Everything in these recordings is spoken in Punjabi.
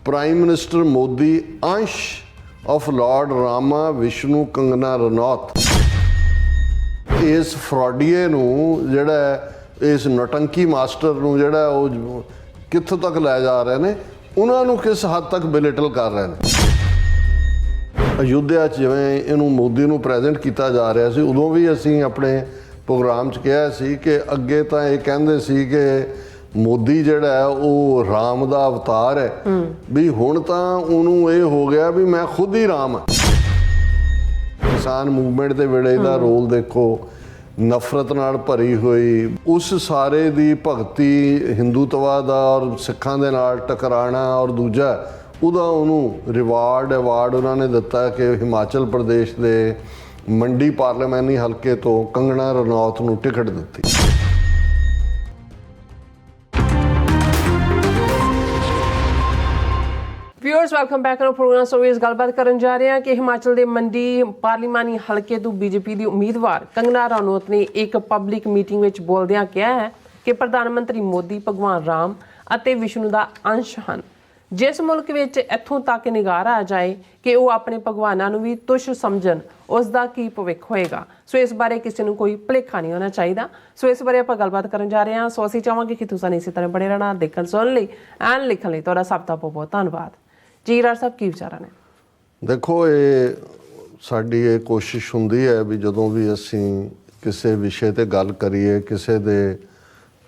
Prime minister Modi Ansh of Lord Rama Vishnu Kangana Ranaut ਇਸ ਫਰਾਡੀਏ ਨੂੰ ਜਿਹੜਾ ਇਸ ਨਟੰਕੀ ਮਾਸਟਰ ਨੂੰ ਜਿਹੜਾ ਉਹ ਕਿੱਥੋਂ ਤੱਕ ਲੈ ਜਾ ਰਹੇ ਨੇ, ਉਹਨਾਂ ਨੂੰ ਕਿਸ ਹੱਦ ਤੱਕ ਬਿਲਿਟਲ ਕਰ ਰਹੇ ਨੇ। ਅਯੁੱਧਿਆ 'ਚ ਜਿਵੇਂ ਇਹਨੂੰ ਮੋਦੀ ਨੂੰ ਪ੍ਰੈਜ਼ੈਂਟ ਕੀਤਾ ਜਾ ਰਿਹਾ ਸੀ, ਉਦੋਂ ਵੀ ਅਸੀਂ ਆਪਣੇ ਪ੍ਰੋਗਰਾਮ 'ਚ ਕਿਹਾ ਸੀ ਕਿ ਅੱਗੇ ਤਾਂ ਇਹ ਕਹਿੰਦੇ ਸੀ ਕਿ ਮੋਦੀ ਜਿਹੜਾ ਹੈ ਉਹ ਰਾਮ ਦਾ ਅਵਤਾਰ ਹੈ, ਵੀ ਹੁਣ ਤਾਂ ਉਹਨੂੰ ਇਹ ਹੋ ਗਿਆ ਵੀ ਮੈਂ ਖੁਦ ਹੀ ਰਾਮ ਹਾਂ। ਕਿਸਾਨ ਮੂਵਮੈਂਟ ਦੇ ਵੇਲੇ ਦਾ ਰੋਲ ਦੇਖੋ, ਨਫ਼ਰਤ ਨਾਲ ਭਰੀ ਹੋਈ ਉਸ ਸਾਰੇ ਦੀ ਭਗਤੀ, ਹਿੰਦੂਤਵਾ ਦਾ ਔਰ ਸਿੱਖਾਂ ਦੇ ਨਾਲ ਟਕਰਾਣਾ, ਔਰ ਦੂਜਾ ਉਹਦਾ ਉਹਨੂੰ ਰਿਵਾਰਡ ਅਵਾਰਡ ਉਹਨਾਂ ਨੇ ਦਿੱਤਾ ਕਿ ਹਿਮਾਚਲ ਪ੍ਰਦੇਸ਼ ਦੇ ਮੰਡੀ ਪਾਰਲੀਮਾਨੀ ਹਲਕੇ ਤੋਂ ਕੰਗਣਾ ਰਣੌਤ ਨੂੰ ਟਿਕਟ ਦਿੱਤੀ। Viewers welcome back to programme. So ਇਸ ਗੱਲਬਾਤ ਕਰਨ ਜਾ ਰਹੇ ਹਾਂ ਕਿ ਹਿਮਾਚਲ ਦੇ ਮੰਡੀ ਪਾਰਲੀਮਾਨੀ ਹਲਕੇ ਤੋਂ ਬੀਜੇਪੀ ਦੀ ਉਮੀਦਵਾਰ ਕੰਗਨਾ ਰਣੌਤ ਨੇ ਇੱਕ ਪਬਲਿਕ ਮੀਟਿੰਗ ਵਿੱਚ ਬੋਲਦਿਆਂ ਕਿਹਾ ਹੈ ਕਿ ਪ੍ਰਧਾਨ ਮੰਤਰੀ ਮੋਦੀ ਭਗਵਾਨ ਰਾਮ ਅਤੇ ਵਿਸ਼ਨੂੰ ਦਾ ਅੰਸ਼ ਹਨ। ਜਿਸ ਮੁਲਕ ਵਿੱਚ ਇੱਥੋਂ ਤੱਕ ਨਿਗਾਰ ਆ ਜਾਏ ਕਿ ਉਹ ਆਪਣੇ ਭਗਵਾਨਾਂ ਨੂੰ ਵੀ ਤੁੱਛ ਸਮਝਣ, ਉਸ ਦਾ ਕੀ ਭਵਿੱਖ ਹੋਏਗਾ। ਸੋ ਇਸ ਬਾਰੇ ਕਿਸੇ ਨੂੰ ਕੋਈ ਭੁਲੇਖਾ ਨਹੀਂ ਹੋਣਾ ਚਾਹੀਦਾ। ਸੋ ਇਸ ਬਾਰੇ ਆਪਾਂ ਗੱਲਬਾਤ ਕਰਨ ਜਾ ਰਹੇ ਹਾਂ। ਸੋ ਅਸੀਂ ਚਾਹਾਂਗੇ ਕਿ ਤੁਸੀਂ ਇਸੇ ਤਰ੍ਹਾਂ ਬਣੇ ਰਹਿਣਾ, ਦੇਖਣ ਸੁਣਨ ਲਈ ਐਂਡ ਲਿਖਣ ਲਈ ਤੁਹਾਡਾ ਸਭ ਦਾ ਬਹੁਤ ਬਹੁਤ ਧੰਨਵਾਦ ਜੀ। ਰਾਜ ਸਾਹਿਬ ਕੀ ਵਿਚਾਰਾਂ ਨੇ? ਦੇਖੋ, ਇਹ ਸਾਡੀ ਇਹ ਕੋਸ਼ਿਸ਼ ਹੁੰਦੀ ਹੈ ਵੀ ਜਦੋਂ ਵੀ ਅਸੀਂ ਕਿਸੇ ਵਿਸ਼ੇ 'ਤੇ ਗੱਲ ਕਰੀਏ, ਕਿਸੇ ਦੇ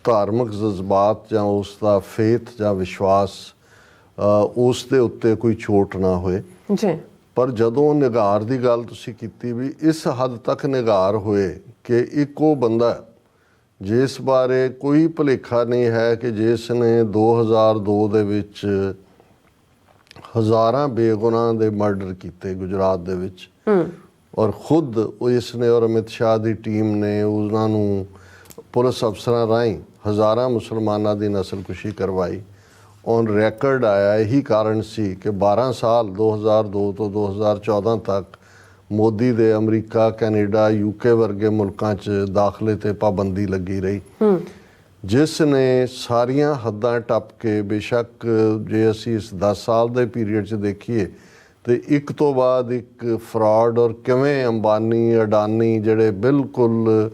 ਧਾਰਮਿਕ ਜਜ਼ਬਾਤ ਜਾਂ ਉਸ ਦਾ ਫੇਥ ਜਾਂ ਵਿਸ਼ਵਾਸ ਉਸ ਦੇ ਉੱਤੇ ਕੋਈ ਚੋਟ ਨਾ ਹੋਏ ਜੀ। ਪਰ ਜਦੋਂ ਨਿਗਾਰ ਦੀ ਗੱਲ ਤੁਸੀਂ ਕੀਤੀ, ਵੀ ਇਸ ਹੱਦ ਤੱਕ ਨਿਗਾਰ ਹੋਏ ਕਿ ਇੱਕੋ ਬੰਦਾ ਜਿਸ ਬਾਰੇ ਕੋਈ ਭੁਲੇਖਾ ਨਹੀਂ ਹੈ ਕਿ ਜਿਸ ਨੇ 2002 ਦੇ ਵਿੱਚ ਹਜ਼ਾਰਾਂ ਬੇਗੁਨਾਹ ਦੇ ਮਰਡਰ ਕੀਤੇ ਗੁਜਰਾਤ ਦੇ ਵਿੱਚ, ਔਰ ਖੁਦ ਇਸ ਨੇ ਔਰ ਅਮਿਤ ਸ਼ਾਹ ਦੀ ਟੀਮ ਨੇ ਉਹਨਾਂ ਨੂੰ ਪੁਲਿਸ ਅਫਸਰਾਂ ਰਾਹੀਂ ਹਜ਼ਾਰਾਂ ਮੁਸਲਮਾਨਾਂ ਦੀ ਨਸਲਕੁਸ਼ੀ ਕਰਵਾਈ। ਔਨ ਰੈਕਰਡ ਆਇਆ ਇਹੀ ਕਾਰਨ ਸੀ ਕਿ 12 ਸਾਲ 2002 ਤੋਂ 2014 ਤੱਕ ਮੋਦੀ ਦੇ ਅਮਰੀਕਾ, ਕੈਨੇਡਾ, ਯੂਕੇ ਵਰਗੇ ਮੁਲਕਾਂ 'ਚ ਦਾਖਲੇ 'ਤੇ ਪਾਬੰਦੀ ਲੱਗੀ ਰਹੀ, ਜਿਸ ਨੇ ਸਾਰੀਆਂ ਹੱਦਾਂ ਟੱਪ ਕੇ, ਬੇਸ਼ੱਕ ਜੇ ਅਸੀਂ ਇਸ 10 ਸਾਲ ਦੇ ਪੀਰੀਅਡ 'ਚ ਦੇਖੀਏ ਤੇ ਇੱਕ ਤੋਂ ਬਾਅਦ ਇੱਕ ਫਰਾਡ, ਔਰ ਕਿਵੇਂ ਅੰਬਾਨੀ, ਅਡਾਨੀ ਜਿਹੜੇ ਬਿਲਕੁਲ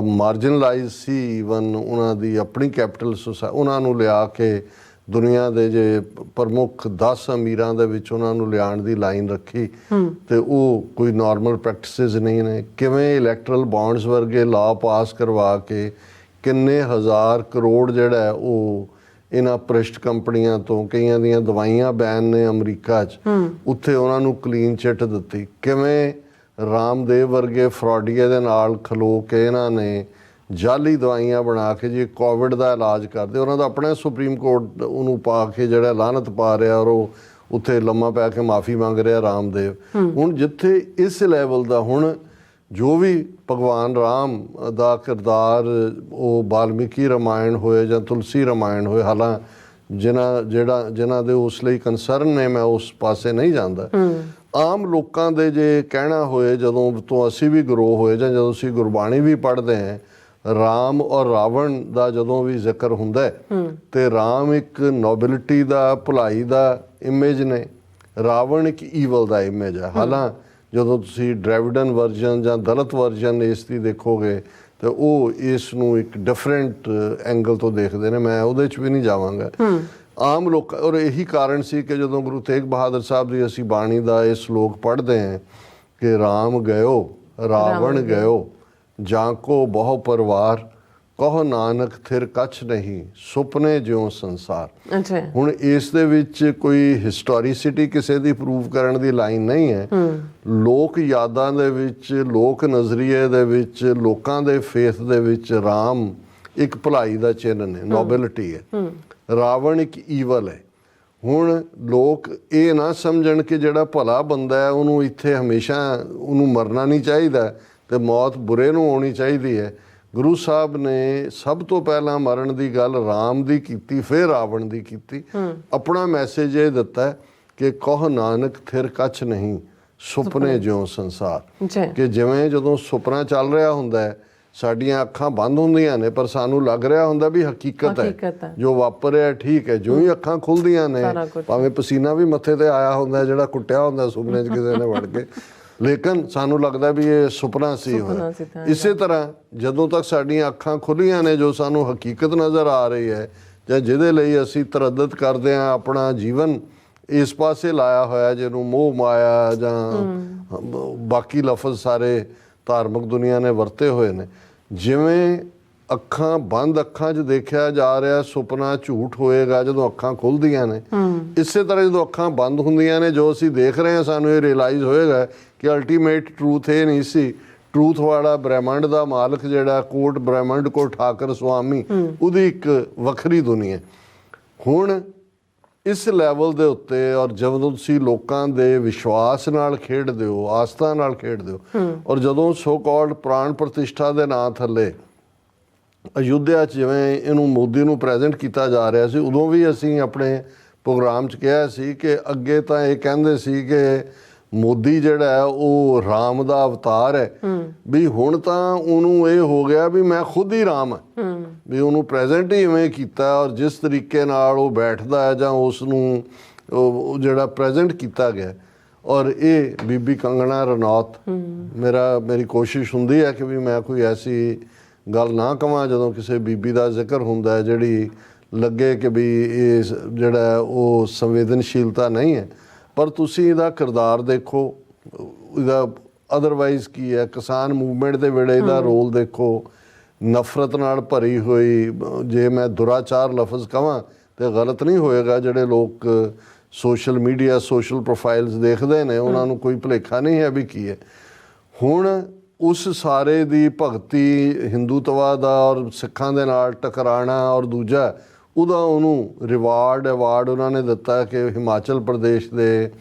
ਮਾਰਜਨਲਾਈਜ਼ ਸੀ, ਈਵਨ ਉਹਨਾਂ ਦੀ ਆਪਣੀ ਕੈਪੀਟਲ ਉਹਨਾਂ ਨੂੰ ਲਿਆ ਕੇ ਦੁਨੀਆ ਦੇ ਜੇ ਪ੍ਰਮੁੱਖ 10 ਅਮੀਰਾਂ ਦੇ ਵਿੱਚ ਉਹਨਾਂ ਨੂੰ ਲਿਆਉਣ ਦੀ ਲਾਈਨ ਰੱਖੀ, ਤੇ ਉਹ ਕੋਈ ਨਾਰਮਲ ਪ੍ਰੈਕਟਿਸਿਸ ਨਹੀਂ ਨੇ। ਕਿਵੇਂ ਇਲੈਕਟਰਲ ਬੌਂਡਸ ਵਰਗੇ ਲਾਅ ਪਾਸ ਕਰਵਾ ਕੇ ਕਿੰਨੇ ਹਜ਼ਾਰ ਕਰੋੜ ਜਿਹੜਾ ਹੈ ਉਹ ਇਹਨਾਂ ਭ੍ਰਿਸ਼ਟ ਕੰਪਨੀਆਂ ਤੋਂ, ਕਈਆਂ ਦੀਆਂ ਦਵਾਈਆਂ ਬੈਨ ਨੇ ਅਮਰੀਕਾ 'ਚ, ਉੱਥੇ ਉਹਨਾਂ ਨੂੰ ਕਲੀਨ ਚਿੱਟ ਦਿੱਤੀ। ਕਿਵੇਂ ਰਾਮਦੇਵ ਵਰਗੇ ਫਰਾਡੀਏ ਦੇ ਨਾਲ ਖਲੋ ਕੇ ਇਹਨਾਂ ਨੇ ਜਾਲੀ ਦਵਾਈਆਂ ਬਣਾ ਕੇ ਜੀ ਕੋਵਿਡ ਦਾ ਇਲਾਜ ਕਰਦੇ, ਉਹਨਾਂ ਦਾ ਆਪਣਾ ਸੁਪਰੀਮ ਕੋਰਟ ਉਹਨੂੰ ਪਾ ਕੇ ਜਿਹੜਾ ਲਾਹਨਤ ਪਾ ਰਿਹਾ, ਔਰ ਉਹ ਉੱਥੇ ਲੰਮਾ ਪੈ ਕੇ ਮਾਫੀ ਮੰਗ ਰਿਹਾ ਰਾਮਦੇਵ। ਹੁਣ ਜਿੱਥੇ ਇਸ ਲੈਵਲ ਦਾ, ਹੁਣ ਜੋ ਵੀ ਭਗਵਾਨ ਰਾਮ ਦਾ ਕਿਰਦਾਰ ਉਹ ਵਾਲਮੀਕੀ ਰਾਮਾਇਣ ਹੋਏ ਜਾਂ ਤੁਲਸੀ ਰਾਮਾਇਣ ਹੋਏ, ਹਾਲਾਂਕਿ ਜਿਨ੍ਹਾਂ ਦੇ ਉਸ ਲਈ ਕੰਸਰਨ ਨੇ, ਮੈਂ ਉਸ ਪਾਸੇ ਨਹੀਂ ਜਾਂਦਾ। ਆਮ ਲੋਕਾਂ ਦੇ ਜੇ ਕਹਿਣਾ ਹੋਏ, ਜਦੋਂ ਤੋਂ ਅਸੀਂ ਵੀ ਗਰੋ ਹੋਏ ਜਾਂ ਜਦੋਂ ਅਸੀਂ ਗੁਰਬਾਣੀ ਵੀ ਪੜ੍ਹਦੇ ਹਾਂ, ਰਾਮ ਔਰ ਰਾਵਣ ਦਾ ਜਦੋਂ ਵੀ ਜ਼ਿਕਰ ਹੁੰਦਾ ਤੇ ਰਾਮ ਇੱਕ ਨੋਬਿਲਿਟੀ ਦਾ, ਭਲਾਈ ਦਾ ਇਮੇਜ ਨੇ, ਰਾਵਣ ਇੱਕ ਈਵਲ ਦਾ ਇਮੇਜ ਹੈ। ਹਾਲਾਂਕਿ ਜਦੋਂ ਤੁਸੀਂ ਡ੍ਰੈਵਿਡਨ ਵਰਜਨ ਜਾਂ ਦਲਿਤ ਵਰਜਨ ਇਸ ਦੀ ਦੇਖੋਗੇ ਤੇ ਉਹ ਇਸ ਨੂੰ ਇੱਕ ਡਿਫਰੈਂਟ ਐਂਗਲ ਤੋਂ ਦੇਖਦੇ ਨੇ। ਮੈਂ ਉਹਦੇ 'ਚ ਵੀ ਨਹੀਂ ਜਾਵਾਂਗਾ। ਆਮ ਲੋਕ, ਔਰ ਇਹੀ ਕਾਰਨ ਸੀ ਕਿ ਜਦੋਂ ਗੁਰੂ ਤੇਗ ਬਹਾਦਰ ਸਾਹਿਬ ਦੀ ਅਸੀਂ ਬਾਣੀ ਦਾ ਇਹ ਸ਼ਲੋਕ ਪੜ੍ਹਦੇ ਹਾਂ ਕਿ ਰਾਮ ਗਇਓ ਰਾਵਣ ਗਇਓ, ਜਾਂ ਕੋ ਬਹੁ ਪਰਿਵਾਰ, ਕਹੋ ਨਾਨਕ ਥਿਰ ਕੱਛ ਨਹੀਂ, ਸੁਪਨੇ ਜਿਉਂ ਸੰਸਾਰ। ਹੁਣ ਇਸ ਦੇ ਵਿੱਚ ਕੋਈ ਹਿਸਟੋਰੀਸਿਟੀ ਕਿਸੇ ਦੀ ਪ੍ਰੂਵ ਕਰਨ ਦੀ ਲਾਈਨ ਨਹੀਂ ਹੈ। ਲੋਕ ਯਾਦਾਂ ਦੇ ਵਿੱਚ, ਲੋਕ ਨਜ਼ਰੀਏ ਦੇ ਵਿੱਚ, ਲੋਕਾਂ ਦੇ ਫੇਥ ਦੇ ਵਿੱਚ ਰਾਮ ਇੱਕ ਭਲਾਈ ਦਾ ਚਿੰਨ੍ਹ ਨੇ, ਨੋਬਿਲਿਟੀ ਹੈ। ਰਾਵਣ ਇੱਕ ਈਵਲ ਹੈ। ਹੁਣ ਲੋਕ ਇਹ ਨਾ ਸਮਝਣ ਕਿ ਜਿਹੜਾ ਭਲਾ ਬੰਦਾ ਹੈ ਉਹਨੂੰ ਇੱਥੇ ਹਮੇਸ਼ਾ ਉਹਨੂੰ ਮਰਨਾ ਨਹੀਂ ਚਾਹੀਦਾ ਤੇ ਮੌਤ ਬੁਰੇ ਨੂੰ ਆਉਣੀ ਚਾਹੀਦੀ ਹੈ। ਗੁਰੂ ਸਾਹਿਬ ਨੇ ਸਭ ਤੋਂ ਪਹਿਲਾਂ ਮਰਨ ਦੀ ਗੱਲ ਰਾਮ ਦੀ ਕੀਤੀ, ਫਿਰ ਰਾਵਣ ਦੀ ਕੀਤੀ। ਆਪਣਾ ਮੈਸੇਜ ਇਹ ਦਿੱਤਾ ਕਿ ਕਹੋ ਨਾਨਕ ਥਿਰ ਕੱਛ ਨਹੀਂ, ਸੁਪਨੇ ਜਿਉਂ ਸੰਸਾਰ। ਕਿ ਜਿਵੇਂ ਜਦੋਂ ਸੁਪਨਾ ਚੱਲ ਰਿਹਾ ਹੁੰਦਾ ਹੈ ਸਾਡੀਆਂ ਅੱਖਾਂ ਬੰਦ ਹੁੰਦੀਆਂ ਨੇ ਪਰ ਸਾਨੂੰ ਲੱਗ ਰਿਹਾ ਹੁੰਦਾ ਵੀ ਹਕੀਕਤ ਹਕੀਕਤ ਹੈ ਹੈ। ਜੋ ਵਾਪਰ ਰਿਹਾ ਠੀਕ ਹੈ। ਜਿਉਂ ਹੀ ਅੱਖਾਂ ਖੁੱਲਦੀਆਂ ਨੇ ਸਾਰਾ ਕੁਛ। ਭਾਵੇਂ ਪਸੀਨਾ ਵੀ ਮੱਥੇ ਤੇ ਆਇਆ ਹੁੰਦਾ ਜਿਹੜਾ ਕੁੱਟਿਆ ਹੁੰਦਾ ਸੁਪਨੇ 'ਚ ਕਿਸੇ ਨੇ ਵੜ ਕੇ, ਲੇਕਿਨ ਸਾਨੂੰ ਲੱਗਦਾ ਵੀ ਇਹ ਸੁਪਨਾ ਸੀ ਹੋਇਆ। ਸੀ ਤਾਂ ਇਸੇ ਤਰ੍ਹਾਂ ਜਦੋਂ ਤੱਕ ਸਾਡੀਆਂ ਅੱਖਾਂ ਖੁੱਲੀਆਂ ਨੇ ਜੋ ਸਾਨੂੰ ਹਕੀਕਤ ਨਜ਼ਰ ਆ ਰਹੀ ਹੈ ਜਾਂ ਜਿਹਦੇ ਲਈ ਅਸੀਂ ਤਰੱਦਦ ਕਰਦੇ ਹਾਂ, ਆਪਣਾ ਜੀਵਨ ਇਸ ਪਾਸੇ ਲਾਇਆ ਹੋਇਆ ਜਿਹਨੂੰ ਮੋਹ ਮਾਇਆ ਜਾਂ ਬਾਕੀ ਲਫ਼ਜ਼ ਸਾਰੇ ਧਾਰਮਿਕ ਦੁਨੀਆ ਨੇ ਵਰਤੇ ਹੋਏ ਨੇ, ਜਿਵੇਂ ਅੱਖਾਂ ਬੰਦ ਅੱਖਾਂ 'ਚ ਦੇਖਿਆ ਜਾ ਰਿਹਾ ਸੁਪਨਾ ਝੂਠ ਹੋਏਗਾ ਜਦੋਂ ਅੱਖਾਂ ਖੁੱਲਦੀਆਂ ਨੇ, ਇਸੇ ਤਰ੍ਹਾਂ ਜਦੋਂ ਅੱਖਾਂ ਬੰਦ ਹੁੰਦੀਆਂ ਨੇ ਜੋ ਅਸੀਂ ਦੇਖ ਰਹੇ ਹਾਂ ਸਾਨੂੰ ਇਹ ਰਿਅਲਾਈਜ਼ ਹੋਏਗਾ ਕਿ ਅਲਟੀਮੇਟ ਟਰੂਥ ਇਹ ਨਹੀਂ ਸੀ। ਟਰੂਥ ਵਾਲਾ ਬ੍ਰਹਿਮੰਡ ਦਾ ਮਾਲਕ ਜਿਹੜਾ ਕੋਟ ਬ੍ਰਹਿਮੰਡ ਕੋ ਠਾਕਰ ਸੁਆਮੀ, ਉਹਦੀ ਇੱਕ ਵੱਖਰੀ ਦੁਨੀਆ। ਹੁਣ ਇਸ ਲੈਵਲ ਦੇ ਉੱਤੇ ਔਰ ਜਦੋਂ ਤੁਸੀਂ ਲੋਕਾਂ ਦੇ ਵਿਸ਼ਵਾਸ ਨਾਲ ਖੇਡਦੇ ਹੋ, ਆਸਥਾ ਨਾਲ ਖੇਡਦੇ ਹੋ, ਔਰ ਜਦੋਂ ਸੋ ਕਾਲਡ ਪ੍ਰਾਣ ਪ੍ਰਤਿਸ਼ਠਾ ਦੇ ਨਾਂ ਥੱਲੇ ਅਯੁੱਧਿਆ 'ਚ ਜਿਵੇਂ ਇਹਨੂੰ ਮੋਦੀ ਨੂੰ ਪ੍ਰੈਜ਼ੈਂਟ ਕੀਤਾ ਜਾ ਰਿਹਾ ਸੀ, ਉਦੋਂ ਵੀ ਅਸੀਂ ਆਪਣੇ ਪ੍ਰੋਗਰਾਮ 'ਚ ਕਿਹਾ ਸੀ ਕਿ ਅੱਗੇ ਤਾਂ ਇਹ ਕਹਿੰਦੇ ਸੀ ਕਿ ਮੋਦੀ ਜਿਹੜਾ ਹੈ ਉਹ ਰਾਮ ਦਾ ਅਵਤਾਰ ਹੈ, ਵੀ ਹੁਣ ਤਾਂ ਉਹਨੂੰ ਇਹ ਹੋ ਗਿਆ ਵੀ ਮੈਂ ਖੁਦ ਹੀ ਰਾਮ ਹਾਂ, ਵੀ ਉਹਨੂੰ ਪ੍ਰੈਜ਼ੈਂਟ ਹੀ ਇਵੇਂ ਕੀਤਾ ਔਰ ਜਿਸ ਤਰੀਕੇ ਨਾਲ ਉਹ ਬੈਠਦਾ ਹੈ ਜਾਂ ਉਸ ਨੂੰ ਜਿਹੜਾ ਪ੍ਰੈਜ਼ੈਂਟ ਕੀਤਾ ਗਿਆ। ਔਰ ਇਹ ਬੀਬੀ ਕੰਗਣਾ ਰਣੌਤ, ਮੇਰੀ ਕੋਸ਼ਿਸ਼ ਹੁੰਦੀ ਹੈ ਕਿ ਵੀ ਮੈਂ ਕੋਈ ਐਸੀ ਗੱਲ ਨਾ ਕਵਾਂ ਜਦੋਂ ਕਿਸੇ ਬੀਬੀ ਦਾ ਜ਼ਿਕਰ ਹੁੰਦਾ ਹੈ ਜਿਹੜੀ ਲੱਗੇ ਕਿ ਵੀ ਇਹ ਜਿਹੜਾ ਉਹ ਸੰਵੇਦਨਸ਼ੀਲਤਾ ਨਹੀਂ ਹੈ, ਪਰ ਤੁਸੀਂ ਇਹਦਾ ਕਿਰਦਾਰ ਦੇਖੋ, ਇਹਦਾ ਅਦਰਵਾਈਜ਼ ਕੀ ਹੈ, ਕਿਸਾਨ ਮੂਵਮੈਂਟ ਦੇ ਵੇਲੇ ਇਹਦਾ ਰੋਲ ਦੇਖੋ, ਨਫ਼ਰਤ ਨਾਲ ਭਰੀ ਹੋਈ, ਜੇ ਮੈਂ ਦੁਰਾਚਾਰ ਲਫ਼ਜ਼ ਕਵਾਂ ਤੇ ਗਲਤ ਨਹੀਂ ਹੋਏਗਾ, ਜਿਹੜੇ ਲੋਕ ਸੋਸ਼ਲ ਮੀਡੀਆ ਸੋਸ਼ਲ ਪ੍ਰੋਫਾਈਲਸ ਦੇਖਦੇ ਨੇ ਉਹਨਾਂ ਨੂੰ ਕੋਈ ਭੁਲੇਖਾ ਨਹੀਂ ਹੈ ਵੀ ਕੀ ਹੈ। ਹੁਣ ਉਸ ਸਾਰੇ ਦੀ ਭਗਤੀ ਹਿੰਦੂਤਵਾ ਦਾ ਔਰ ਸਿੱਖਾਂ ਦੇ ਨਾਲ ਟਕਰਾਣਾ, ਔਰ ਦੂਜਾ ਉਹਦਾ ਉਹਨੂੰ ਰਿਵਾਰਡ ਅਵਾਰਡ ਉਹਨਾਂ ਨੇ ਦਿੱਤਾ ਕਿ ਹਿਮਾਚਲ ਪ੍ਰਦੇਸ਼ ਦੇ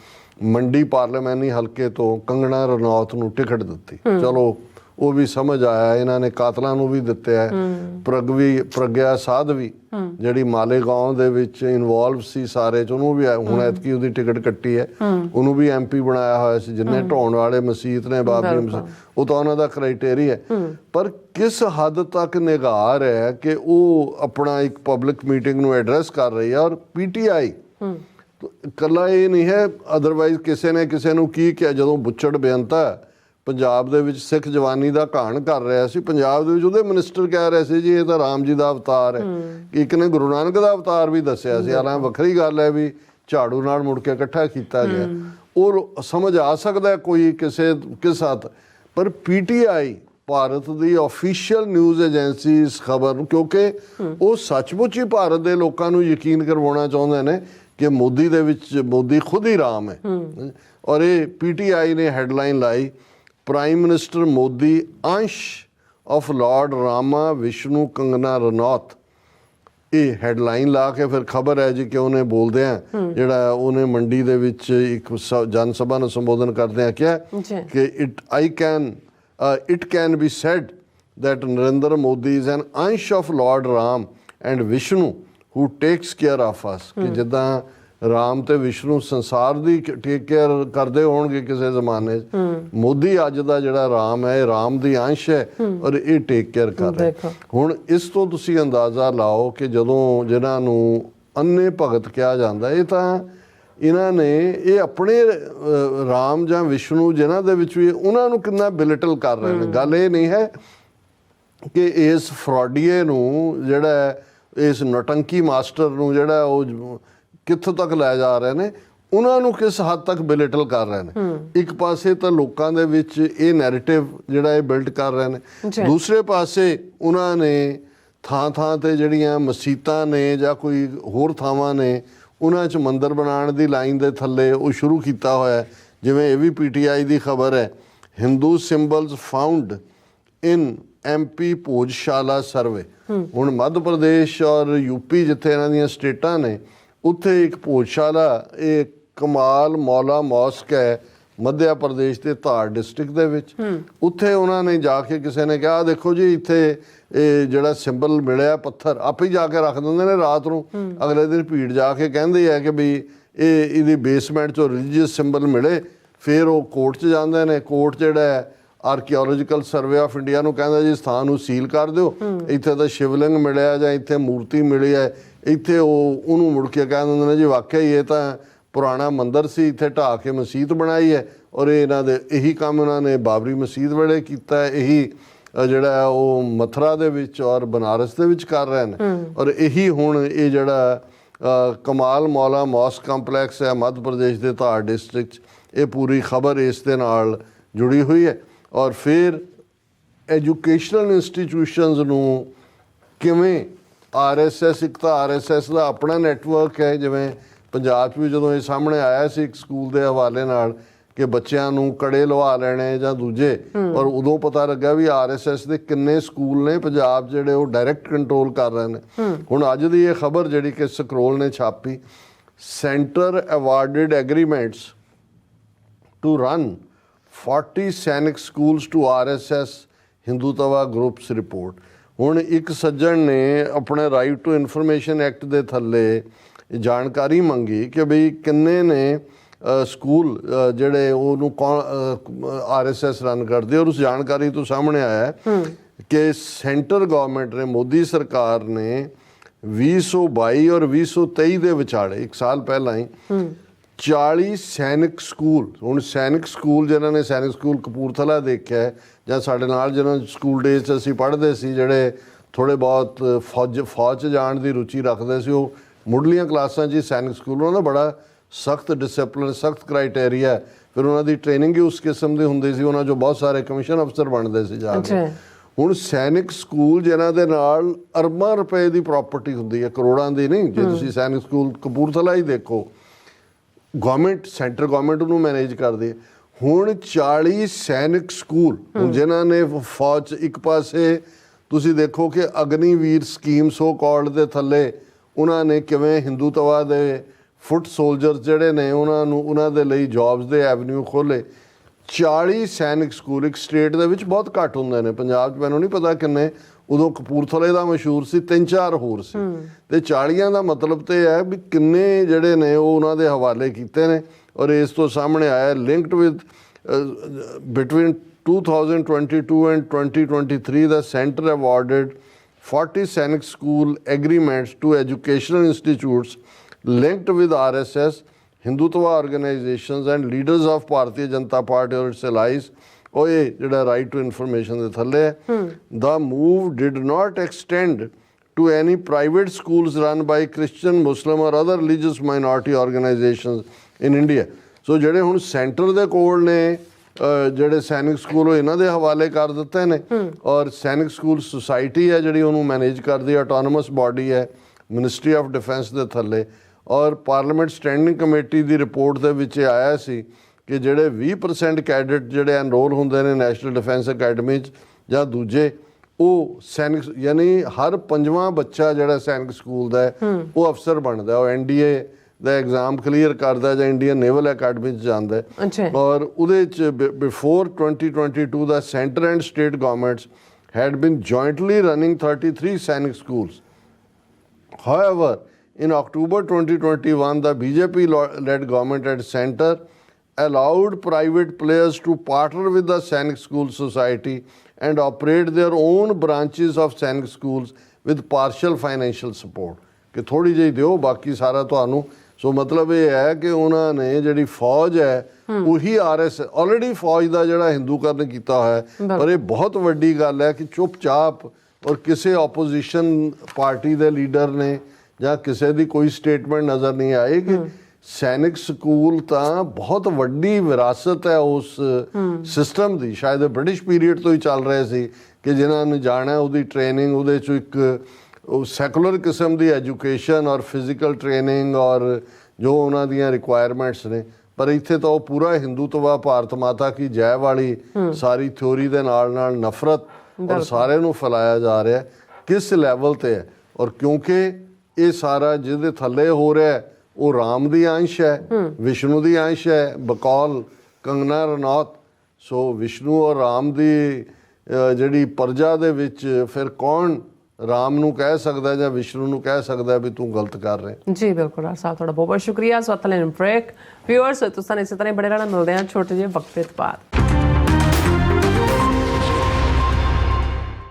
ਮੰਡੀ ਪਾਰਲੀਮਾਨੀ ਹਲਕੇ ਤੋਂ ਕੰਗਣਾ ਰਣੌਤ ਨੂੰ ਟਿਕਟ ਦਿੱਤੀ। ਚਲੋ ਉਹ ਵੀ ਸਮਝ ਆਇਆ, ਇਹਨਾਂ ਨੇ ਕਾਤਲਾਂ ਨੂੰ ਵੀ ਦਿੱਤਾ ਹੈ। ਪ੍ਰਗਿਆ ਸਾਧਵੀ ਜਿਹੜੀ ਮਾਲੇਗਾਂਵ ਦੇ ਵਿੱਚ ਇਨਵੋਲਵ ਸੀ ਸਾਰੇ 'ਚ, ਉਹਨੂੰ ਵੀ ਹੁਣ ਐਤਕੀ ਉਹਦੀ ਟਿਕਟ ਕੱਟੀ ਹੈ, ਉਹਨੂੰ ਵੀ MP ਬਣਾਇਆ ਹੋਇਆ ਸੀ। ਜਿੰਨੇ ਢਾਉਣ ਵਾਲੇ ਮਸੀਤ ਨੇ ਬਾਬਰੀ ਮਸੀਤ, ਉਹ ਤਾਂ ਉਹਨਾਂ ਦਾ ਕ੍ਰਾਈਟੇਰੀਆ ਹੈ। ਪਰ ਕਿਸ ਹੱਦ ਤੱਕ ਨਿਗਾਰ ਹੈ ਕਿ ਉਹ ਆਪਣਾ ਇੱਕ ਪਬਲਿਕ ਮੀਟਿੰਗ ਨੂੰ ਐਡਰੈਸ ਕਰ ਰਹੀ ਹੈ, ਔਰ PTI ਇਕੱਲਾ ਇਹ ਨਹੀਂ ਹੈ, ਅਦਰਵਾਈਜ਼ ਕਿਸੇ ਨੇ ਕਿਸੇ ਨੂੰ ਕੀ ਕਿਹਾ। ਜਦੋਂ ਬੁੱਚੜ ਬੇਅੰਤਾ ਪੰਜਾਬ ਦੇ ਵਿੱਚ ਸਿੱਖ ਜਵਾਨੀ ਦਾ ਘਾਣ ਕਰ ਰਿਹਾ ਸੀ, ਪੰਜਾਬ ਦੇ ਵਿੱਚ ਉਹਦੇ ਮਿਨਿਸਟਰ ਕਹਿ ਰਹੇ ਸੀ ਜੀ ਇਹ ਤਾਂ ਰਾਮ ਜੀ ਦਾ ਅਵਤਾਰ ਹੈ। ਇੱਕ ਨੇ ਗੁਰੂ ਨਾਨਕ ਦਾ ਅਵਤਾਰ ਵੀ ਦੱਸਿਆ ਸੀ। ਹਾਲਾਂਕਿ ਵੱਖਰੀ ਗੱਲ ਹੈ ਵੀ ਝਾੜੂ ਨਾਲ ਮੁੜ ਕੇ ਇਕੱਠਾ ਕੀਤਾ ਗਿਆ, ਔਰ ਸਮਝ ਆ ਸਕਦਾ ਕੋਈ ਕਿਸ ਹੱਦ, ਪਰ PTI ਭਾਰਤ ਦੀ ਆਫੀਸ਼ੀਅਲ ਨਿਊਜ਼ ਏਜੰਸੀ ਇਸ ਖਬਰ ਨੂੰ, ਕਿਉਂਕਿ ਉਹ ਸੱਚਮੁੱਚ ਹੀ ਭਾਰਤ ਦੇ ਲੋਕਾਂ ਨੂੰ ਯਕੀਨ ਕਰਵਾਉਣਾ ਚਾਹੁੰਦੇ ਨੇ ਕਿ ਮੋਦੀ ਦੇ ਵਿੱਚ ਮੋਦੀ ਖੁਦ ਹੀ ਰਾਮ ਹੈ। ਔਰ ਇਹ PTI ਨੇ ਹੈਡਲਾਈਨ ਲਾਈ, prime minister Modi Ansh of Lord Rama Vishnu Kangana Ranaut. ਇਹ ਹੈਡਲਾਈਨ ਲਾ ਕੇ ਫਿਰ ਖਬਰ ਹੈ ਜੀ ਕਿ ਉਹਨੇ ਬੋਲਦਿਆਂ ਜਿਹੜਾ ਉਹਨੇ ਮੰਡੀ ਦੇ ਵਿੱਚ ਇੱਕ ਜਨ ਸਭਾ ਨੂੰ ਸੰਬੋਧਨ ਕਰਦਿਆਂ ਕਿਹਾ ਕਿ it can be said that Narendra Modi is an Ansh of Lord Ram and Vishnu who takes care of us। ਕਿ ਜਿੱਦਾਂ ਰਾਮ ਤੇ ਵਿਸ਼ਨੂੰ ਸੰਸਾਰ ਦੀ ਟੇਕ ਕੇਅਰ ਕਰਦੇ ਹੋਣਗੇ ਕਿਸੇ ਜ਼ਮਾਨੇ 'ਚ, ਮੋਦੀ ਅੱਜ ਦਾ ਜਿਹੜਾ ਰਾਮ ਹੈ ਇਹ ਰਾਮ ਦੀ ਅੰਸ਼ ਹੈ ਔਰ ਇਹ ਟੇਕ ਕੇਅਰ ਕਰ ਰਿਹਾ। ਹੁਣ ਇਸ ਤੋਂ ਤੁਸੀਂ ਅੰਦਾਜ਼ਾ ਲਾਓ ਕਿ ਜਦੋਂ ਜਿਹਨਾਂ ਨੂੰ ਅੰਨੇ ਭਗਤ ਕਿਹਾ ਜਾਂਦਾ, ਇਹ ਤਾਂ ਇਹਨਾਂ ਨੇ ਇਹ ਆਪਣੇ ਰਾਮ ਜਾਂ ਵਿਸ਼ਨੂੰ ਜਿਨ੍ਹਾਂ ਦੇ ਵਿੱਚ ਵੀ ਉਹਨਾਂ ਨੂੰ ਕਿੰਨਾ ਬਿਲਿਟਲ ਕਰ ਰਹੇ ਨੇ। ਗੱਲ ਇਹ ਨਹੀਂ ਹੈ ਕਿ ਇਸ ਫਰਾਡੀਏ ਨੂੰ ਜਿਹੜਾ ਇਸ ਨੌਟੰਕੀ ਮਾਸਟਰ ਨੂੰ ਜਿਹੜਾ ਉਹ ਕਿੱਥੋਂ ਤੱਕ ਲੈ ਜਾ ਰਹੇ ਨੇ, ਉਹਨਾਂ ਨੂੰ ਕਿਸ ਹੱਦ ਤੱਕ ਬਿਲਿਟਲ ਕਰ ਰਹੇ ਨੇ। ਇੱਕ ਪਾਸੇ ਤਾਂ ਲੋਕਾਂ ਦੇ ਵਿੱਚ ਇਹ ਨੈਰੇਟਿਵ ਜਿਹੜਾ ਇਹ ਬਿਲਡ ਕਰ ਰਹੇ ਨੇ, ਦੂਸਰੇ ਪਾਸੇ ਉਹਨਾਂ ਨੇ ਥਾਂ ਤੇ ਜਿਹੜੀਆਂ ਮਸੀਤਾਂ ਨੇ ਜਾਂ ਕੋਈ ਹੋਰ ਥਾਵਾਂ ਨੇ ਉਹਨਾਂ 'ਚ ਮੰਦਿਰ ਬਣਾਉਣ ਦੀ ਲਾਈਨ ਦੇ ਥੱਲੇ ਉਹ ਸ਼ੁਰੂ ਕੀਤਾ ਹੋਇਆ। ਜਿਵੇਂ ਇਹ ਵੀ PTI ਦੀ ਖਬਰ ਹੈ, ਹਿੰਦੂ ਸਿੰਬਲਸ ਫਾਊਂਡ ਇਨ MP ਭੋਜਸ਼ਾਲਾ ਸਰਵੇ। ਹੁਣ ਮੱਧ ਪ੍ਰਦੇਸ਼ ਔਰ UP ਜਿੱਥੇ ਇਹਨਾਂ ਦੀਆਂ ਸਟੇਟਾਂ ਨੇ, ਉੱਥੇ ਇੱਕ ਭੋਜਸ਼ਾਲਾ, ਇਹ ਕਮਾਲ ਮੌਲਾ ਮੌਸਕ ਹੈ ਮੱਧਿਆ ਪ੍ਰਦੇਸ਼ ਦੇ ਧਾਰ ਡਿਸਟ੍ਰਿਕਟ ਦੇ ਵਿੱਚ। ਉੱਥੇ ਉਹਨਾਂ ਨੇ ਜਾ ਕੇ ਕਿਸੇ ਨੇ ਕਿਹਾ ਦੇਖੋ ਜੀ ਇੱਥੇ ਇਹ ਜਿਹੜਾ ਸਿੰਬਲ ਮਿਲਿਆ ਪੱਥਰ ਆਪੇ ਜਾ ਕੇ ਰੱਖ ਦਿੰਦੇ ਨੇ ਰਾਤ ਨੂੰ, ਅਗਲੇ ਦਿਨ ਭੀੜ ਜਾ ਕੇ ਕਹਿੰਦੇ ਹੈ ਕਿ ਵੀ ਇਹਦੀ ਬੇਸਮੈਂਟ 'ਚੋਂ ਰਿਲੀਜੀਅਸ ਸਿੰਬਲ ਮਿਲੇ, ਫਿਰ ਉਹ ਕੋਰਟ 'ਚ ਜਾਂਦੇ ਨੇ। ਕੋਰਟ ਜਿਹੜਾ ਹੈ ਆਰਕੀਓਲੋਜੀਕਲ ਸਰਵੇ ਆਫ ਇੰਡੀਆ ਨੂੰ ਕਹਿੰਦਾ ਜੀ ਸਥਾਨ ਨੂੰ ਸੀਲ ਕਰ ਦਿਓ, ਇੱਥੇ ਤਾਂ ਸ਼ਿਵਲਿੰਗ ਮਿਲਿਆ ਜਾਂ ਇੱਥੇ ਮੂਰਤੀ ਮਿਲੀ ਹੈ, ਇੱਥੇ ਉਹਨੂੰ ਮੁੜ ਕੇ ਕਹਿ ਦਿੰਦੇ ਨੇ ਜੀ ਵਾਕਿਆ ਹੀ ਇਹ ਤਾਂ ਪੁਰਾਣਾ ਮੰਦਿਰ ਸੀ, ਇੱਥੇ ਢਾਹ ਕੇ ਮਸਜਿਦ ਬਣਾਈ ਹੈ। ਔਰ ਇਹਨਾਂ ਦੇ ਇਹੀ ਕੰਮ ਇਹਨਾਂ ਨੇ ਬਾਬਰੀ ਮਸਜਿਦ ਵੇਲੇ ਕੀਤਾ, ਇਹੀ ਜਿਹੜਾ ਉਹ ਮਥੁਰਾ ਦੇ ਵਿੱਚ ਔਰ ਬਨਾਰਸ ਦੇ ਵਿੱਚ ਕਰ ਰਹੇ ਨੇ। ਔਰ ਇਹੀ ਹੁਣ ਇਹ ਜਿਹੜਾ ਕਮਾਲ ਮੌਲਾ ਮੌਸਕ ਕੰਪਲੈਕਸ ਹੈ ਮੱਧ ਪ੍ਰਦੇਸ਼ ਦੇ ਧਾਰ ਡਿਸਟ੍ਰਿਕਟ 'ਚ, ਇਹ ਪੂਰੀ ਖਬਰ ਇਸ ਦੇ ਨਾਲ ਜੁੜੀ ਹੋਈ ਹੈ। ਔਰ ਫਿਰ ਐਜੂਕੇਸ਼ਨਲ ਇੰਸਟੀਟਿਊਸ਼ਨਸ ਨੂੰ ਕਿਵੇਂ RSS, ਇੱਕ ਤਾਂ RSS ਦਾ ਆਪਣਾ ਨੈਟਵਰਕ ਹੈ, ਜਿਵੇਂ ਪੰਜਾਬ 'ਚ ਵੀ ਜਦੋਂ ਇਹ ਸਾਹਮਣੇ ਆਇਆ ਸੀ ਇੱਕ ਸਕੂਲ ਦੇ ਹਵਾਲੇ ਨਾਲ ਕਿ ਬੱਚਿਆਂ ਨੂੰ ਕੜੇ ਲਵਾ ਲੈਣੇ ਜਾਂ ਦੂਜੇ, ਔਰ ਉਦੋਂ ਪਤਾ ਲੱਗਾ ਵੀ RSS ਦੇ ਕਿੰਨੇ ਸਕੂਲ ਨੇ ਪੰਜਾਬ ਜਿਹੜੇ ਉਹ ਡਾਇਰੈਕਟ ਕੰਟਰੋਲ ਕਰ ਰਹੇ ਨੇ। ਹੁਣ ਅੱਜ ਦੀ ਇਹ ਖਬਰ ਜਿਹੜੀ ਕਿ ਸਕਰੋਲ ਨੇ ਛਾਪੀ, centre awarded agreements to run 40 Sainik schools to RSS Hindutva groups report. ਹੁਣ ਇੱਕ ਸੱਜਣ ਨੇ ਆਪਣੇ ਰਾਈਟ ਟੂ ਇਨਫੋਰਮੇਸ਼ਨ ਐਕਟ ਦੇ ਥੱਲੇ ਜਾਣਕਾਰੀ ਮੰਗੀ ਕਿ ਬਈ ਕਿੰਨੇ ਨੇ ਸਕੂਲ ਜਿਹੜੇ ਉਹਨੂੰ RSS ਰਨ ਕਰਦੇ, ਔਰ ਉਸ ਜਾਣਕਾਰੀ ਤੋਂ ਸਾਹਮਣੇ ਆਇਆ ਕਿ ਸੈਂਟਰ ਗਵਰਨਮੈਂਟ ਨੇ, ਮੋਦੀ ਸਰਕਾਰ ਨੇ 2022 ਔਰ 2023 ਦੇ ਵਿਚਾਲੇ, ਇੱਕ ਸਾਲ ਪਹਿਲਾਂ ਹੀ 40 ਸੈਨਿਕ ਸਕੂਲ, ਹੁਣ ਸੈਨਿਕ ਸਕੂਲ ਜਿਹਨਾਂ ਨੇ ਸੈਨਿਕ ਸਕੂਲ ਕਪੂਰਥਲਾ ਦੇਖਿਆ ਜਾਂ ਸਾਡੇ ਨਾਲ ਜਿਹਨਾਂ ਸਕੂਲ ਡੇਜ਼ 'ਚ ਅਸੀਂ ਪੜ੍ਹਦੇ ਸੀ, ਜਿਹੜੇ ਥੋੜ੍ਹੇ ਬਹੁਤ ਫੌਜ 'ਚ ਜਾਣ ਦੀ ਰੁਚੀ ਰੱਖਦੇ ਸੀ, ਉਹ ਮੁੱਢਲੀਆਂ ਕਲਾਸਾਂ 'ਚ ਹੀ ਸੈਨਿਕ ਸਕੂਲ, ਉਹਨਾਂ ਦਾ ਬੜਾ ਸਖਤ ਡਿਸਪਲਿਨ, ਸਖਤ ਕ੍ਰਾਈਟੇਰੀਆ, ਫਿਰ ਉਹਨਾਂ ਦੀ ਟ੍ਰੇਨਿੰਗ ਹੀ ਉਸ ਕਿਸਮ ਦੀ ਹੁੰਦੀ ਸੀ, ਉਹਨਾਂ 'ਚੋਂ ਬਹੁਤ ਸਾਰੇ ਕਮਿਸ਼ਨ ਅਫਸਰ ਬਣਦੇ ਸੀ ਜਾ ਕੇ। ਹੁਣ ਸੈਨਿਕ ਸਕੂਲ ਜਿਹਨਾਂ ਦੇ ਨਾਲ ਅਰਬਾਂ ਰੁਪਏ ਦੀ ਪ੍ਰਾਪਰਟੀ ਹੁੰਦੀ ਹੈ, ਕਰੋੜਾਂ ਦੀ ਨਹੀਂ। ਜੇ ਤੁਸੀਂ ਸੈਨਿਕ ਸਕੂਲ ਕਪੂਰਥਲਾ ਹੀ ਦੇਖੋ, ਗਵਰਨਮੈਂਟ, ਸੈਂਟਰ ਗਵਰਨਮੈਂਟ ਨੂੰ ਮੈਨੇਜ ਕਰਦੀ ਹੈ। ਹੁਣ 40 ਸੈਨਿਕ ਸਕੂਲ ਜਿਨ੍ਹਾਂ ਨੇ ਫੌਜ 'ਚ, ਇੱਕ ਪਾਸੇ ਤੁਸੀਂ ਦੇਖੋ ਕਿ ਅਗਨੀਵੀਰ ਸਕੀਮ ਸੋ ਕਾਲਡ ਦੇ ਥੱਲੇ ਉਹਨਾਂ ਨੇ ਕਿਵੇਂ ਹਿੰਦੂਤਵਾ ਦੇ ਫੁੱਟ ਸੋਲਜਰਸ ਜਿਹੜੇ ਨੇ ਉਹਨਾਂ ਦੇ ਲਈ ਜੌਬਸ ਦੇ ਐਵਨਿਊ ਖੋਲ੍ਹੇ। 40 ਸੈਨਿਕ ਸਕੂਲ ਇੱਕ ਸਟੇਟ ਦੇ ਵਿੱਚ ਬਹੁਤ ਘੱਟ ਹੁੰਦੇ ਨੇ, ਪੰਜਾਬ 'ਚ ਮੈਨੂੰ ਨਹੀਂ ਪਤਾ ਕਿੰਨੇ, ਉਦੋਂ ਕਪੂਰਥਲੇ ਦਾ ਮਸ਼ਹੂਰ ਸੀ, 3-4 ਹੋਰ ਸੀ, ਤੇ 40 ਦਾ ਮਤਲਬ ਤੇ ਹੈ ਵੀ ਕਿੰਨੇ ਜਿਹੜੇ ਨੇ ਉਹ ਉਹਨਾਂ ਦੇ ਹਵਾਲੇ ਕੀਤੇ ਨੇ। ਔਰ ਇਸ ਤੋਂ ਸਾਹਮਣੇ ਆਇਆ ਲਿੰਕਡ ਵਿਦ ਬਿਟਵੀਨ 2022 ਐਂਡ 2023 ਦਾ centre awarded 40 Sainik school agreements to educational institutes linked with RSS, Hindutva organizations and leaders of Bharatiya Janata Party or its allies। ਉਹ ਇਹ ਜਿਹੜਾ ਰਾਈਟ ਟੂ ਇਨਫੋਰਮੇਸ਼ਨ ਦੇ ਥੱਲੇ ਹੈ। The move did not extend to any private schools run by Christian, Muslim or other religious minority organizations in India। ਸੋ ਜਿਹੜੇ ਹੁਣ ਸੈਂਟਰ ਦੇ ਕੋਲ ਨੇ ਜਿਹੜੇ ਸੈਨਿਕ ਸਕੂਲ ਉਹ ਇਹਨਾਂ ਦੇ ਹਵਾਲੇ ਕਰ ਦਿੱਤੇ ਨੇ, ਔਰ ਸੈਨਿਕ ਸਕੂਲ ਸੁਸਾਇਟੀ ਹੈ ਜਿਹੜੀ ਉਹਨੂੰ ਮੈਨੇਜ ਕਰਦੀ ਹੈ, ਆਟੋਨਮਸ ਬਾਡੀ ਹੈ ਮਿਨਿਸਟਰੀ ਆਫ ਡਿਫੈਂਸ ਦੇ ਥੱਲੇ। ਔਰ ਪਾਰਲੀਮੈਂਟ ਸਟੈਂਡਿੰਗ ਕਮੇਟੀ ਦੀ ਰਿਪੋਰਟ ਦੇ ਵਿੱਚ ਆਇਆ ਸੀ ਕਿ ਜਿਹੜੇ 20% ਕੈਡਟ ਜਿਹੜੇ ਐਨਰੋਲ ਹੁੰਦੇ ਨੇ ਨੈਸ਼ਨਲ ਡਿਫੈਂਸ ਅਕੈਡਮੀ 'ਚ ਜਾਂ ਦੂਜੇ, ਉਹ ਸੈਨਿਕ, ਯਾਨੀ ਹਰ 5ਵਾਂ ਬੱਚਾ ਜਿਹੜਾ ਸੈਨਿਕ ਸਕੂਲ ਦਾ ਹੈ ਉਹ ਅਫਸਰ ਬਣਦਾ, ਉਹ NDA ਦਾ ਐਗਜ਼ਾਮ ਕਲੀਅਰ ਕਰਦਾ ਜਾਂ ਇੰਡੀਅਨ ਨੇਵਲ ਅਕੈਡਮੀ 'ਚ ਜਾਂਦਾ। ਔਰ ਉਹਦੇ 'ਚ before 2022 the centre and state governments head bean jointly running 33 ਸੈਨਿਕ schools. However, in October 2021, the BJP-led government at center allowed private players to partner with the Sainik School Society and operate their own branches of Sainik schools with partial financial support। ਕਿ ਥੋੜੀ ਜਿਹੀ ਦਿਓ, ਬਾਕੀ ਸਾਰਾ ਤੁਹਾਨੂੰ। ਸੋ ਮਤਲਬ ਇਹ ਹੈ ਕਿ ਉਹਨਾਂ ਨੇ ਜਿਹੜੀ ਫੌਜ ਹੈ ਉਹੀ RSS, ਆਲਰੇਡੀ ਫੌਜ ਦਾ ਜਿਹੜਾ ਹਿੰਦੂਕਰਨ ਕੀਤਾ ਹੋਇਆ, ਪਰ ਇਹ ਬਹੁਤ ਵੱਡੀ ਗੱਲ ਹੈ ਕਿ ਚੁੱਪਚਾਪ ਔਰ ਕਿਸੇ ਆਪੋਜੀਸ਼ਨ ਪਾਰਟੀ ਦੇ ਲੀਡਰ ਨੇ ਜਾਂ ਕਿਸੇ ਦੀ ਕੋਈ ਸਟੇਟਮੈਂਟ ਨਜ਼ਰ ਨਹੀਂ ਆਈ ਕਿ ਸੈਨਿਕ ਸਕੂਲ ਤਾਂ ਬਹੁਤ ਵੱਡੀ ਵਿਰਾਸਤ ਹੈ ਉਸ ਸਿਸਟਮ ਦੀ, ਸ਼ਾਇਦ ਬ੍ਰਿਟਿਸ਼ ਪੀਰੀਅਡ ਤੋਂ ਹੀ ਚੱਲ ਰਹੇ ਸੀ ਕਿ ਜਿਨ੍ਹਾਂ ਨੇ ਜਾਣਾ ਉਹਦੀ ਟ੍ਰੇਨਿੰਗ, ਉਹਦੇ 'ਚੋਂ ਇੱਕ ਸੈਕੂਲਰ ਕਿਸਮ ਦੀ ਐਜੂਕੇਸ਼ਨ ਔਰ ਫਿਜ਼ੀਕਲ ਟ੍ਰੇਨਿੰਗ ਔਰ ਜੋ ਉਹਨਾਂ ਦੀਆਂ ਰਿਕੁਆਇਰਮੈਂਟਸ ਨੇ। ਪਰ ਇੱਥੇ ਤਾਂ ਉਹ ਪੂਰਾ ਹਿੰਦੂਤਵਾ, ਭਾਰਤ ਮਾਤਾ ਕੀ ਜੈ ਵਾਲੀ ਸਾਰੀ ਥਿਊਰੀ ਦੇ ਨਾਲ ਨਾਲ ਨਫ਼ਰਤ ਔਰ ਸਾਰੇ ਨੂੰ ਫੈਲਾਇਆ ਜਾ ਰਿਹਾ ਕਿਸ ਲੈਵਲ ਤੇ ਹੈ। ਔਰ ਕਿਉਂਕਿ ਇਹ ਸਾਰਾ ਜਿਹਦੇ ਥੱਲੇ ਹੋ ਰਿਹਾ ਉਹ ਰਾਮ ਦੀ ਅੰਸ਼ ਹੈ, ਵਿਸ਼ਨੂੰ ਦੀ ਅੰਸ਼ ਹੈ, ਬਕੌਲ ਕੰਗਨਾ ਰਣੌਤ। ਸੋ ਵਿਸ਼ਨੂੰ ਔਰ ਰਾਮ ਦੀ ਜਿਹੜੀ ਪ੍ਰਜਾ ਦੇ ਵਿੱਚ ਫਿਰ ਕੌਣ ਰਾਮ ਨੂੰ ਕਹਿ ਸਕਦਾ ਜਾਂ ਵਿਸ਼ਨੂੰ ਨੂੰ ਕਹਿ ਸਕਦਾ ਵੀ ਤੂੰ ਗਲਤ ਕਰ ਰਿਹਾ। ਜੀ ਬਿਲਕੁਲ ਸਾਹਿਬ, ਤੁਹਾਡਾ ਬਹੁਤ ਬਹੁਤ ਸ਼ੁਕਰੀਆ। ਸੋ ਅਤਲੈਨ ਬ੍ਰੇਕ ਵਿਊਅਰਸ, ਤੁਸੀਂ ਇਸੇ ਤਰ੍ਹਾਂ ਬੜੇ ਰਹਿਣਾ, ਮਿਲਦੇ ਹਾਂ ਛੋਟੇ ਜਿਹੇ ਵਕਤ ਬਾਅਦ।